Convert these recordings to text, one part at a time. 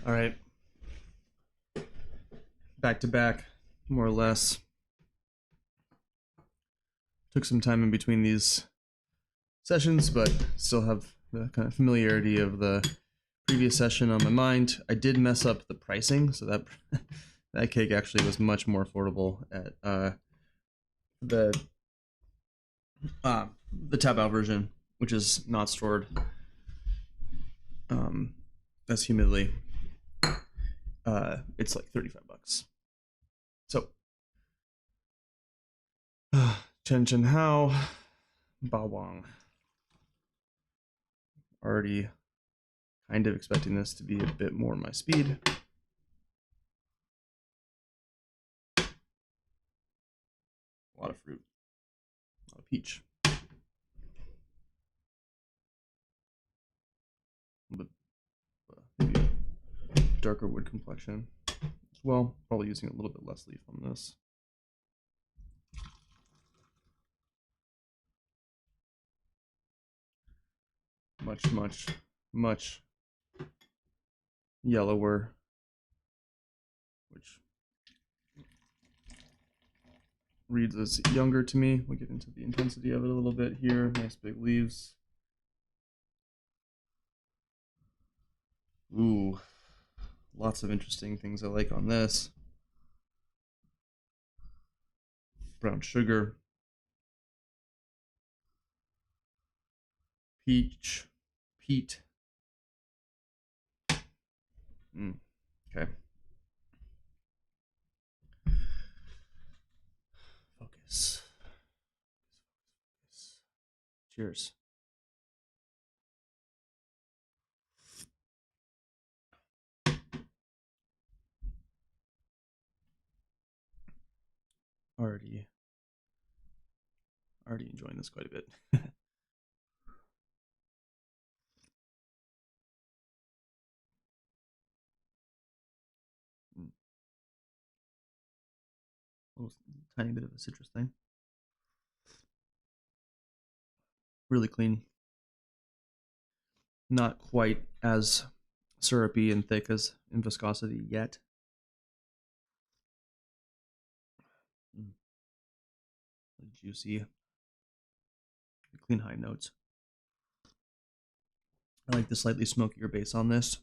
All right, back to back, more or less. Took some time in between these sessions, but still have the kind of familiarity of the previous session on my mind. I did mess up the pricing, so that that cake actually was much more affordable at the the Taobao version, which is not stored as humidly. It's like $35. So, Chen Hao, Bawang. Already kind of expecting this to be a bit more my speed. A lot of fruit, a lot of peach. A little bit, maybe a darker wood complexion as well. Probably using a little bit less leaf on this. Much yellower, which reads as younger to me. We'll get into the intensity of it a little bit here. Nice big leaves. Ooh, lots of interesting things I like on this. Brown sugar, peach, peat. Okay. Focus. Cheers. Already enjoying this quite a bit. A little tiny bit of a citrus thing. Really clean. Not quite as syrupy and thick as in viscosity yet. Juicy. Clean high notes. I like the slightly smokier base on this.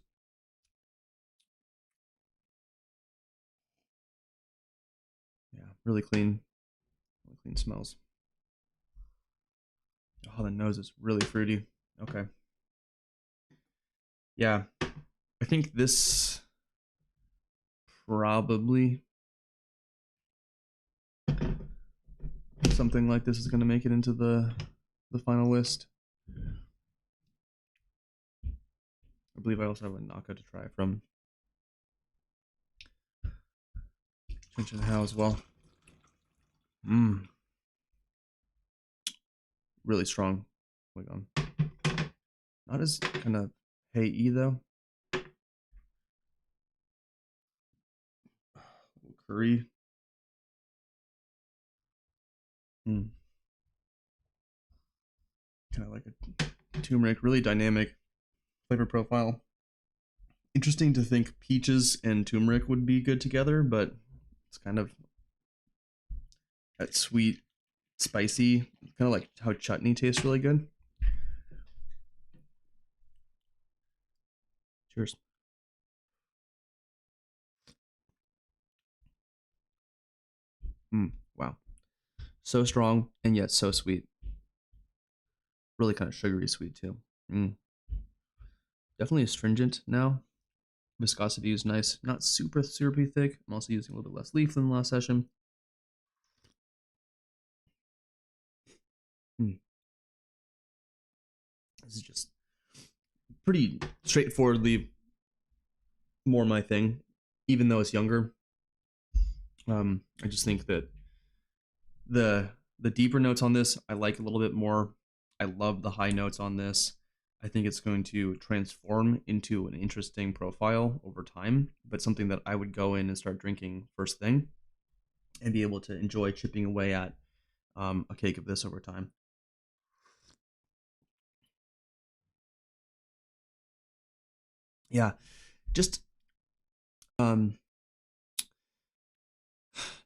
Yeah, really clean smells. Oh, the nose is really fruity. Okay. Yeah, I think this probably something like this is going to make it into the final list. I believe I also have a Naka to try from Chen Hao as well. Really strong. Not as kind of hey-y though. Curry. Kind of like a turmeric, really dynamic flavor profile. Interesting to think peaches and turmeric would be good together, but it's kind of that sweet, spicy, kind of like how chutney tastes really good. Cheers. Wow. So strong and yet so sweet. Really kind of sugary sweet too. Definitely astringent now. Viscosity is nice. Not super syrupy thick. I'm also using a little bit less leaf than the last session. This is just pretty straightforwardly more my thing, even though it's younger. I just think that the deeper notes on this I like a little bit more. I love the high notes on this. I think it's going to transform into an interesting profile over time, but something that I would go in and start drinking first thing and be able to enjoy chipping away at a cake of this over time. Yeah, just Um,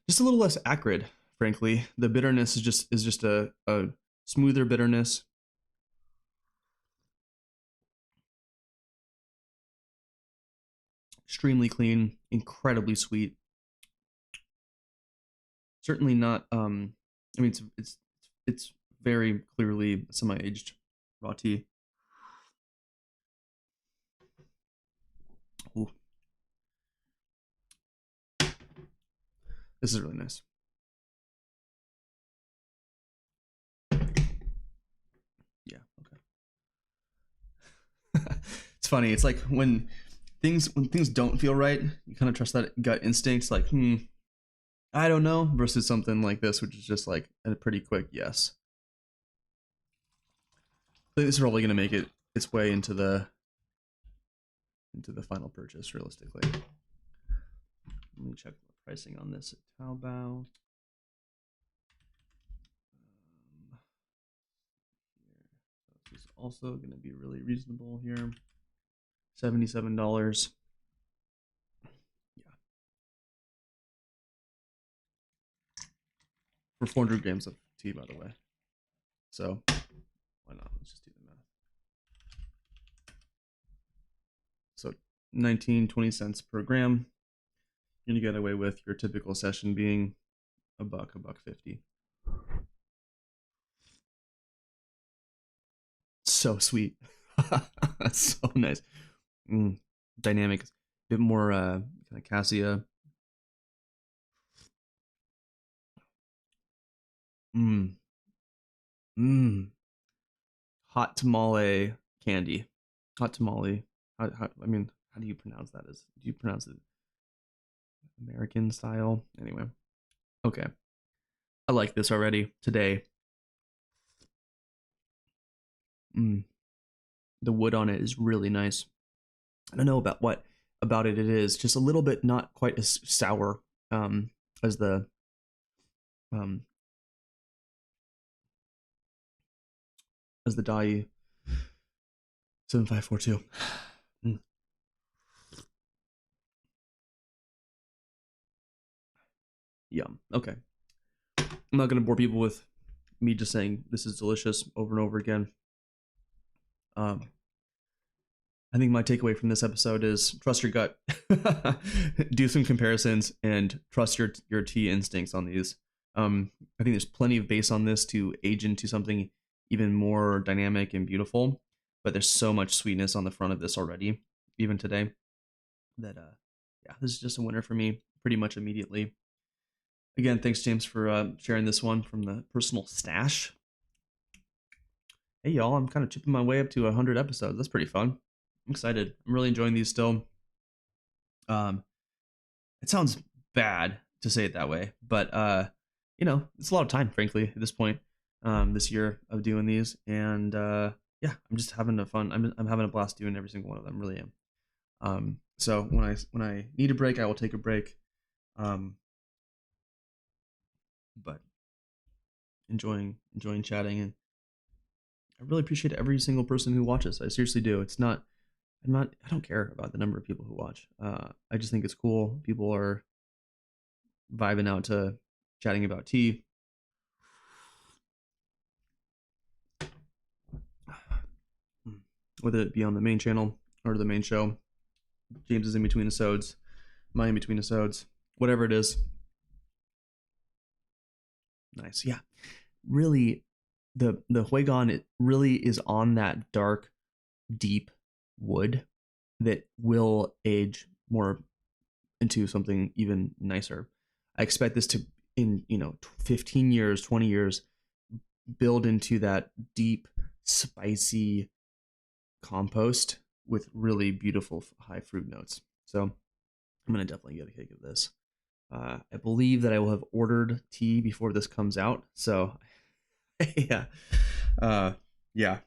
just a little less acrid, frankly. The bitterness is just a smoother bitterness. Extremely clean, incredibly sweet. Certainly not. I mean, it's very clearly semi-aged raw tea. Ooh, this is really nice. Yeah. Okay. It's funny. It's like when things don't feel right, you kind of trust that gut instinct. Like, I don't know, versus something like this, which is just like a pretty quick yes. I think this is probably going to make its way into the final purchase, realistically. Let me check the pricing on this at Taobao. This is also going to be really reasonable here. $77. Yeah. For 400 grams of tea, by the way. So, why not? Let's just do the math. So, 19-20 cents per gram. You're going to get away with your typical session being $1.50. So sweet. That's so nice. Dynamic. A bit more kind of cassia. Mmm. Mmm. Hot tamale candy. Hot tamale. I mean, how do you pronounce that? Do you pronounce it American style? Anyway. Okay. I like this already today. The wood on it is really nice. I don't know about what about it is. Just a little bit not quite as sour as the um as the Dai 7542. Yum. Okay. I'm not gonna bore people with me just saying this is delicious over and over again. I think my takeaway from this episode is trust your gut, do some comparisons, and trust your tea instincts on these. I think there's plenty of base on this to age into something even more dynamic and beautiful, but there's so much sweetness on the front of this already, even today, that yeah, this is just a winner for me pretty much immediately. Again, thanks James for sharing this one from the personal stash. Hey y'all, I'm kind of chipping my way up to 100 episodes. That's pretty fun. I'm excited. I'm really enjoying these still. Um, it sounds bad to say it that way, but it's a lot of time, frankly, at this point, this year of doing these, and yeah, I'm just having a fun. I'm having a blast doing every single one of them. Really am. So when I need a break, I will take a break. But enjoying chatting, and I really appreciate every single person who watches. I seriously do. I don't care about the number of people who watch. I just think it's cool. People are vibing out to chatting about tea. Whether it be on the main channel or the main show. James is in between episodes, mine in between episodes, whatever it is. Nice. Yeah. Really, the Huigon, it really is on that dark, deep wood that will age more into something even nicer. I expect this to, in 15 years, 20 years, build into that deep, spicy compost with really beautiful high fruit notes. So I'm gonna definitely get a cake of this. I believe that I will have ordered tea before this comes out. So yeah, yeah.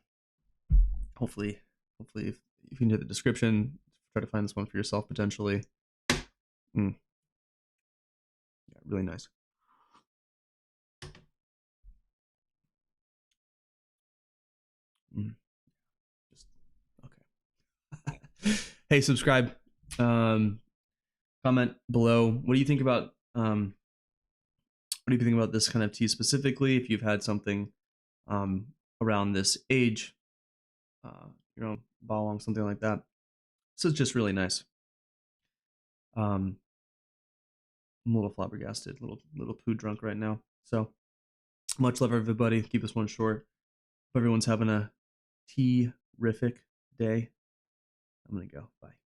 Hopefully, if you can hit the description, try to find this one for yourself potentially. Yeah, really nice. Just okay. Hey, subscribe. Comment below. What do you think about what do you think about this kind of tea specifically? If you've had something um, around this age, you know, Bawang, something like that. This is just really nice. I'm a little flabbergasted, little poo drunk right now. So much love, everybody. Keep this one short. Hope everyone's having a tea-rific day. I'm gonna go. Bye.